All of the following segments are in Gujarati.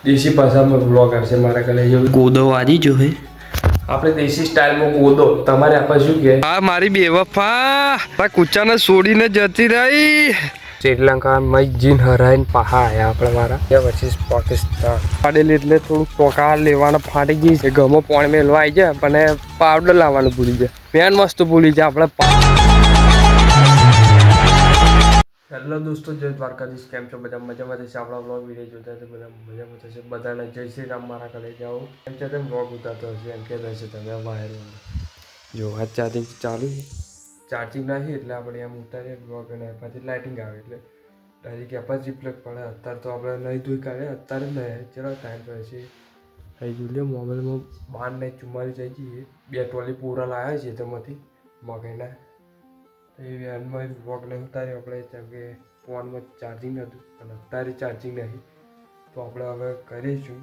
દેશી ભાષામાં બ્લોગર છે મારા કલે જો ગોદો વાજી જો હે આપણે દેશી સ્ટાઇલમાં ગોદો તમારે આપણે શું કહે આ મારી બેવફા કુચાને છોડીને જતી રહી શ્રીલંકા મય જીન હરાઈને પાહા આયા આપણે મારા વર્સિસ પાકિસ્તાન પાડેલી એટલે થોડું ટોકા લેવાના ફાટી ગઈ છે ગમો પાણી મેલવા આવી જાય પણ પાવડર લાવવાનું ભૂલી જાય પેન મસ્ત ભૂલી જાય આપણે હેલો દોસ્તો જય દ્વારકાધીશ કેમ છો બધા મજામાં થશે આપણા બ્લોગ વિડીયો જોતા તો બધા મજામાં થશે બધાને જય શ્રી રામ મારા ઘરે જાઓ એમ છે તેમ બ્લોગ ઉતારતો હશે એમ કે રહેશે તમે બહાર જો આ ચાર્જિંગ ચાલુ ચાર્જિંગ નાખી એટલે આપણે આમ ઉતારીએ બ્લોગ અને પછી લાઇટિંગ આવે એટલે ડાયરેક્ટ એપાસ રિપ્લેક પડે અત્યારે તો આપણે નહીં ધોઈ કાઢીએ અત્યારે નહીં ચલો ટાઈમ પછી થઈ ગયું લે મોબાઈલમાં 12:44 થઈ ગઈ બે ટોલી પૂરા લાવ્યા છે તેમાંથી મગાઈના એ વ્યાનમાં બ્લોગ નહીં ઉતાર્યો આપણે જેમ કે ફોનમાં ચાર્જિંગ નહોતું અને અત્યારે ચાર્જિંગ નહીં તો આપણે હવે કરીશું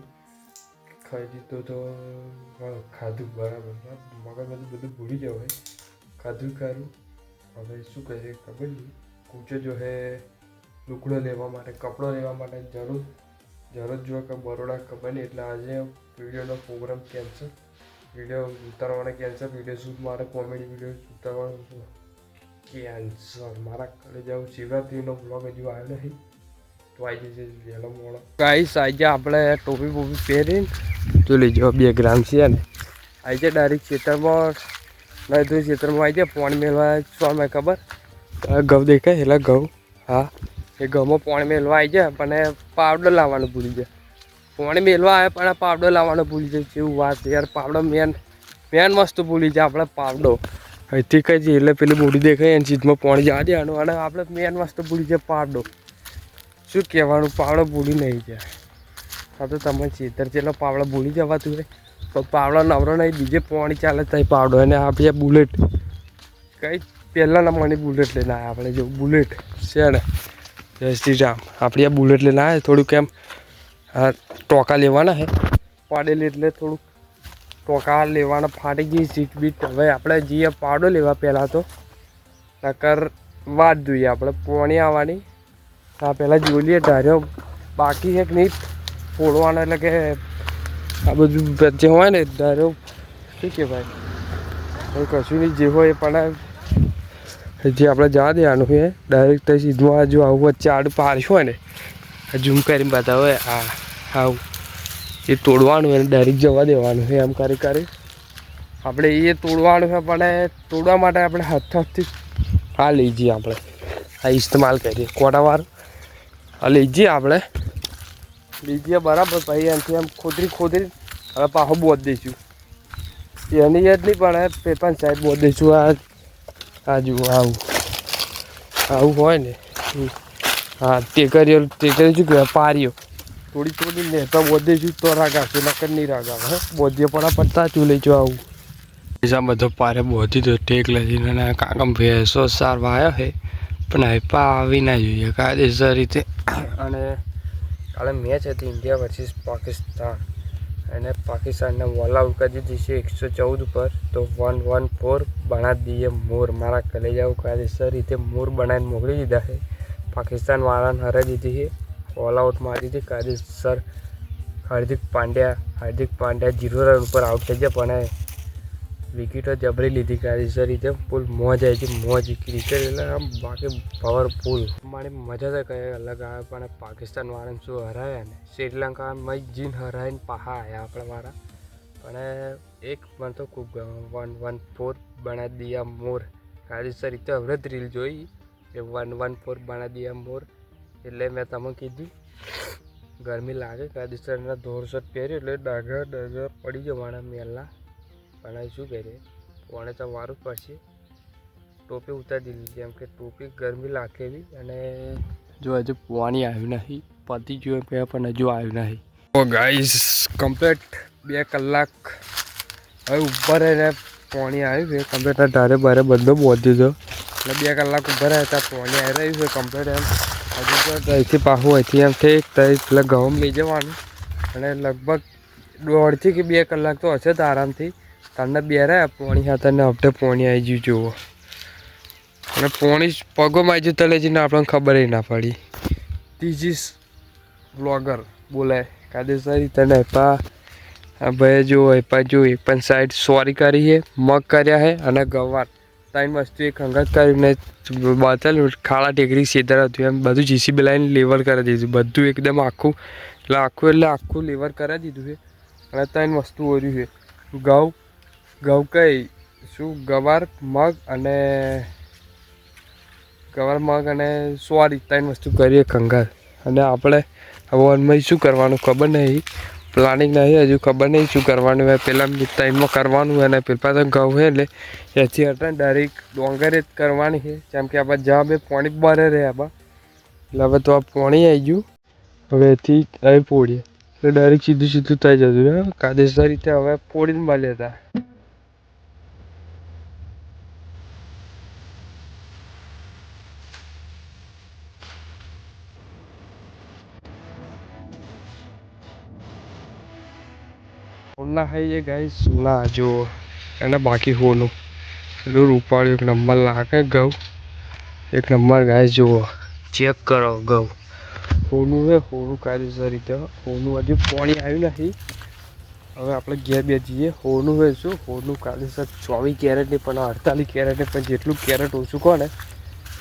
ખાઈ દીધું તો ખાધું બરાબર મગજમાંથી બધું ભૂલી જવાય ખાધું ખરું હવે શું કરીએ ખબર નહીં કૂચો જો હે લુકડો લેવા માટે કપડો લેવા માટે જરૂર જો કે બરોડા ખબર નહીં એટલે આજે વિડીયોનો પ્રોગ્રામ કેન્સલ વિડીયો ઉતારવાના કેન્સલ વિડીયો શૂટ મારે કોમેડી વિડીયો ઉતારવાનો કેન્સર મારા ઘરે જાઉં શિવરાત્રીનો બ્લોગ હજુ આવ્યો નહીં તો આવી જશે વહેલો મોડો ગાઈસ આજે આપણે ટોપી બોપી પહેરીને જો લેજો 2 ગ્રામ છે ને આવી જાય ડાયરેક્ટ ખેતરમાં નહીં તો ખેતરમાં આવી જાય પાણી મેળવા શું મેં ખબર ઘઉં દેખાય એટલે ઘઉં હા એ ઘઉંમાં પાણી મેળવા આવી જાય પણ પાવડર લાવવાનું ભૂલી જાય પાણી મેળવા આવે પણ પાવડર લાવવાનું ભૂલી જાય કેવું વાત યાર પાવડર મેન વસ્તુ ભૂલી જાય આપણે પાવડો અહીંથી કઈ જઈએ એટલે પેલી બોડી દેખાય એની ચીજમાં પાણી જવા દેવાનું અને આપણે મેન વસ્તુ ભૂલી જાય પાવડો શું કહેવાનું પાવડો ભૂલી નહીં જાય હા તો તમે ચેતર ચેલો પાવડો ભૂલી જવાતું હોય પણ પાવડો નવરો નહીં બીજે પાણી ચાલે થાય પાવડો અને આપણે બુલેટ કઈ પહેલાં નંબરની બુલેટ લઈને આવ્યા આપણે જો બુલેટ છે ને જય શ્રી રામ આપણે આ બુલેટ લઈને આવ્યા થોડુંક એમ ટોકા લેવાના હે પાડેલી એટલે થોડુંક ટોકા લેવાના ફાટી ગઈ સીટ બીટ હવે આપણે જઈએ પાવડો લેવા પહેલાં તો નકર વાત જોઈએ આપણે પોણી આવવાની હા પહેલાં જોઈ લઈએ ધાર્યો બાકી એક નહીં ફોડવાનો એટલે કે આ બધું જે હોય ને ધાર્યો શું કહેવાય એ કશું નહીં જે હોય એ પણ જે આપણે જવા દેવાનું છે ડાયરેક્ટ સીધું આ જો આવું વચ્ચે આડું પાડ્યું હોય ને ઝૂમ કરીને બતાવે હા આવું એ તોડવાનું હોય ડાયરેક્ટ જવા દેવાનું છે એમ કરી આપણે એ તોડવાનું છે પણ તોડવા માટે આપણે હાથથી આ લઈ જઈએ આપણે આ ઇસ્તેમાલ કરીએ કોટાવાળું આ લઈ જઈએ આપણે લઈ જઈએ બરાબર પછી એનાથી એમ ખોદરી હવે પાછો બોધ દઈશું એની યાદ નહીં પણ પેપન સાહેબ બોધ દઈશું આ જુઓ આવું હોય ને હા તે કરી શું કહેવાય પારીઓ થોડી ને તો બોધીશું તો રાગ આવશે નકર નહીં રાગ આવે બોધીએ પણ પડતા ચૂ લઈ જો આવું પૈસા બધો પારે બોધી તો ટેક લઈને કાકમ ભેંસો સારવા આવ્યો છે પણ હૈપા આવી ના જોઈએ કાયદેસર રીતે અને કાલે મેચ હતી ઇન્ડિયા વર્સિસ પાકિસ્તાન અને પાકિસ્તાનને ઓલ આઉટ કરી દીધી છે 114 પર તો 114 બના દીએ મોર મારા કલે જાવ કાયદેસર રીતે મોર બનાવીને મોકલી દીધા છે પાકિસ્તાન વાળાને હરાવી દીધી છે ઓલ આઉટ મારી હતી કાયદેસર હાર્દિક પાંડ્યા 0 રન ઉપર આઉટ થઈ ગયા પણ વિકેટો જબરી લીધી કાયદેસર રીતે ફૂલ મોજ આવી હતી મોજ ક્રિકેટ એટલે આમ બાકી પાવરફુલ મારી મજા તો કંઈ અલગ આવે પણ પાકિસ્તાન વાળાને શું હરાવ્યા ને શ્રીલંકા મય જીન હરાવીને પાહા આવ્યા આપણા વાળા પણ એક મને તો ખૂબ 114 બના દિયા મોર કાયદેસર રીતે હવે જ રીલ જોઈ એ 114 બના દિયા મોર એટલે મેં તમે કીધી ગરમી લાગે કાયદેસર એના ધોર શર્ટ પહેર્યું એટલે ડાઘા પડી જવાના મેલના પણ શું કરીએ કોણે તો વારું પડશે ટોપી ઉતારી દીધી કેમ કે ટોપી ગરમી લાગે એવી અને જો હજુ પાણી આવ્યું નહીં પતી ગયું પણ હજુ આવ્યું નહીં તો ગાઈસ કમ્પ્લીટ 2 કલાક હવે ઉપર રહીને પાણી આવ્યું છે કમ્પ્લીટ ધારે બારે બધો બોધી દીધો એટલે 2 કલાક ઉપર હતા પાણી આવી રહ્યું છે કમ્પ્લીટ એમ હજુ તો અહીંથી પાછું અહીંથી એમ થઈ એટલે ઘઉં લઈ જવાનું અને લગભગ 1.5 કે 2 કલાક તો હશે તો આરામથી તમને બે રહ્યા પોણી હતા ને હપ્તે પોણી આવી ગયું જુઓ અને પોણી પગોમાં આવી ગયું તલે જઈને આપણને ખબર ના પડી ધીસ ઇઝ બ્લોગર બોલાય કાયદેસર રીતે ને ભાઈ જો એક પણ સાઈડ સોરી કરી છે, મગ કર્યા છે અને ગવાર 3 વસ્તુ એક અંગત કરીને બતાવ્યું. ખાડા ટેકરી સેતર હતું એમ બધું જીસીબી લાઈને લેવલ કરી દીધું, બધું એકદમ આખું આખું લેવલ કરી દીધું છે. અને 3 વસ્તુ ઓર્યું છે, ઘઉં કઈ શું ગવાર મગ અને સોરી 3 વસ્તુ કરીએ કંગાર. અને આપણે હવે શું કરવાનું ખબર નહીં, પ્લાનિંગ નહીં હજુ ખબર નહીં શું કરવાનું હોય. પહેલાં 3માં કરવાનું હોય અને પેલા તો ઘઉં છે એટલે એથી હટે ડાયરેક્ટ ડોંગરે જ કરવાની છે. જેમ કે આપણે જ્યાં બે પાણી બરે રહે આમાં એટલે હવે તો આ પાણી આવી ગયું, હવે એથી અહીં પોડીએ એટલે ડાયરેક્ટ સીધું થઈ જતું કાયદેસર રીતે. હવે પોડીને મળે હતા સોના ખાઈ છે ગાય સોના જુઓ એને બાકી હોનું પેલું રૂપાળ્યું એક નંબર લાગે ઘઉં એક નંબર ગાય જુઓ ચેક કરો ઘઉં હોનું છે હોનું કાયદેસર રીતે હોનું હજુ પાણી આવ્યું નથી. હવે આપણે ઘેર બે જઈએ. હોનું હોય શું હોનું કાયદેસર 24 કેરેટની પણ 48 કેરેટની પણ જેટલું કેરેટ ઓછું કહો ને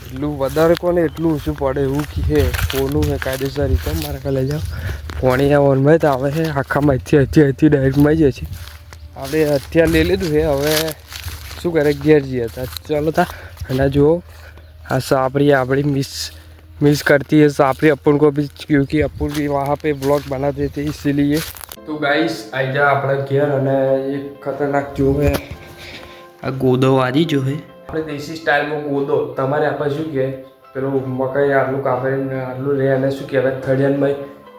એટલું વધારે કહો ને એટલું ઓછું પડે એવું છે. હોનું છે કાયદેસર રીતે મારા કાલે લઈ જાઓ પાણી આ ઓનમાં તો આવે છે આખામાં અહીંથી ડાયરેક્ટમાં જઈએ છીએ. આપણે અત્યારે લઈ લીધું છે, હવે શું કરે ઘેર જઈએ હતા ચાલો તા. અને જુઓ આ सापरी આપણી मिस करती है सापरी अपन को भी क्योंकि अपन भी वहाँ पे ब्लॉग बनाते थे इसीलिए. तो गाइस आई जा अपना घेर અને એક ખતરનાક જો હે આ ગોદો વાજી જો હે આપણે દેશી સ્ટાઇલમાં ગોદો. તમારે આપણે શું કહે પેલું મકાઈ આટલું કાપીને આટલું રે અને શું કહેવાય થળિયાનમાં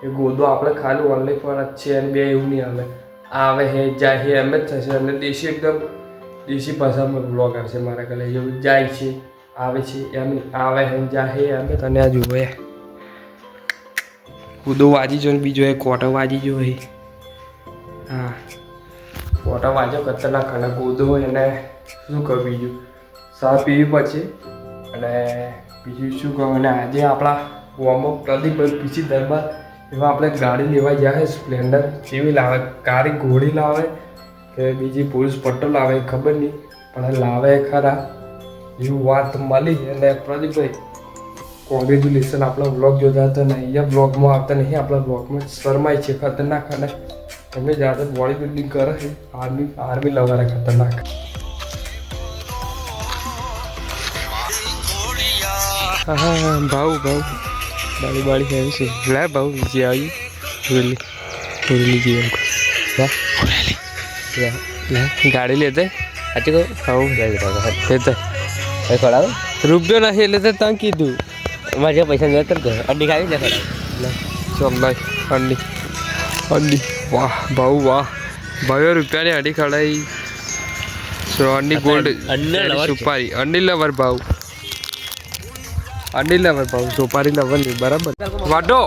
એ ગોદો આપણે ખાલી ઓનલી પર જ છે અને બે એવું નહીં આવે હે જાય હે એમ જ થશે. અને દેશી એકદમ દેશી ભાષામાં બ્લોગ આવશે મારા ઘરે એવું જાય છે આવે છે એમ આવે હે જાય એમ. તને આ જુઓ એ ગોદો વાજી જો ને બીજો એ કોટો વાજી જો હે. હા કોટો વાજો ખતરનાક અને ગોદો હોય એને શું કહું બીજું સા પીવી પછી અને બીજું શું કહું. અને આજે આપણા વોર્મઅપ પ્રદીપ પીછી દરબાર એમાં આપણે ગાડી લેવા જાય સ્પ્લેન્ડર કેવી લાવે કારી ઘોડી લાવે કે બીજી પોલીસ પટ્ટો લાવે ખબર નહીં પણ લાવે ખરા એવું વાત મળી. અને પ્રદીપભાઈ કોંગ્રેચ્યુલેશન આપણા બ્લોગ જોતા હતા ને અહીંયા બ્લોગમાં આવતા નહીં. આપણા બ્લોગમાં શરમાય છે ખતરનાક અને તમે જાતે બોડી બિલ્ડિંગ કરે છે આર્મી લવારે ખતરનાક. હા ભાવ બાળી ખાવી છે લે ભાવ જે આવી ઉરેલી જીવન ગાડી લેતે આજે કહો ખાવું લેતા ખવડાવ રૂપિયો નથી એટલે તો તંગ કીધું મારે પૈસા ન કરતો અંડી ખાવી ને ખવડાવ અંડી વાહ ભાવ વાહ ભાઈઓ રૂપિયાની અંડી ખવડાવી અંડી ગોલ્ડ સુપારી અંડી લવર ભાવ અંડી લવર ભાવ સુપારી લવર નહીં બરાબર. વાડો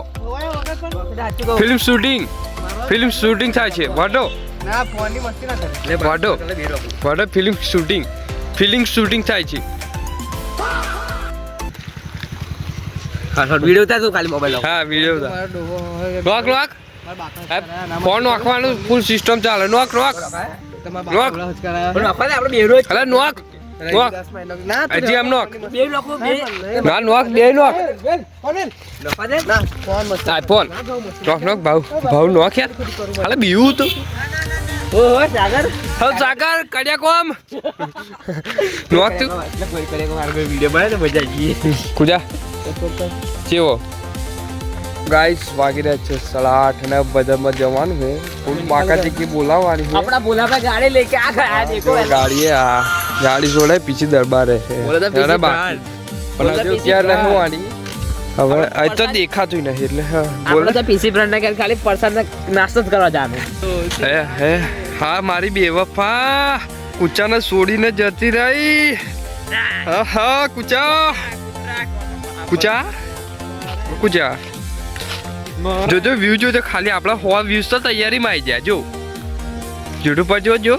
ફિલ્મ શૂટિંગ થાય છે વાડો ફિલ્મ શૂટિંગ થાય છે. વિડીયો ઉતાર તું ખાલી મોબાઈલ હા વિડીયો ઉતાર લોક ફોન નાખવાનું ફૂલ સિસ્ટમ ચાલે નોક હજી એમ નોક ના નોક બે નોક ફોન નોક ભાવ નોક યાર હાલે બીવું તું સાગર કર્યા કોમ નોક તું વિડીયો બને તો મજા આવી કુજા કેવો ગાઈસ વાગી રહ્યા છે 8:30 અને બધામાં જવાનું છે ફૂલ માકાજી કી બોલાવવાની છે આપણા બોલાવા ગાડી લેકે આ ગયા દેખો ગાડી આ ગાડી જોડે પીછી દરબાર છે અરે બાકી પણ જો ક્યાં રહેવાની હવે આ તો દેખાતું નહીં એટલે બોલે તો પીસી બ્રાન્ડ ના ખાલી પરસાદ નાસ્તો જ કરવા જાનું હે હા મારી બેવફા કુચાને છોડીને જતી રહી. હા કુચા જોજો વ્યૂ જોજો ખાલી આપણા 100 વ્યૂઝ તો તૈયારીમાં આવી જાય જો યુટ્યુબ પર જોજો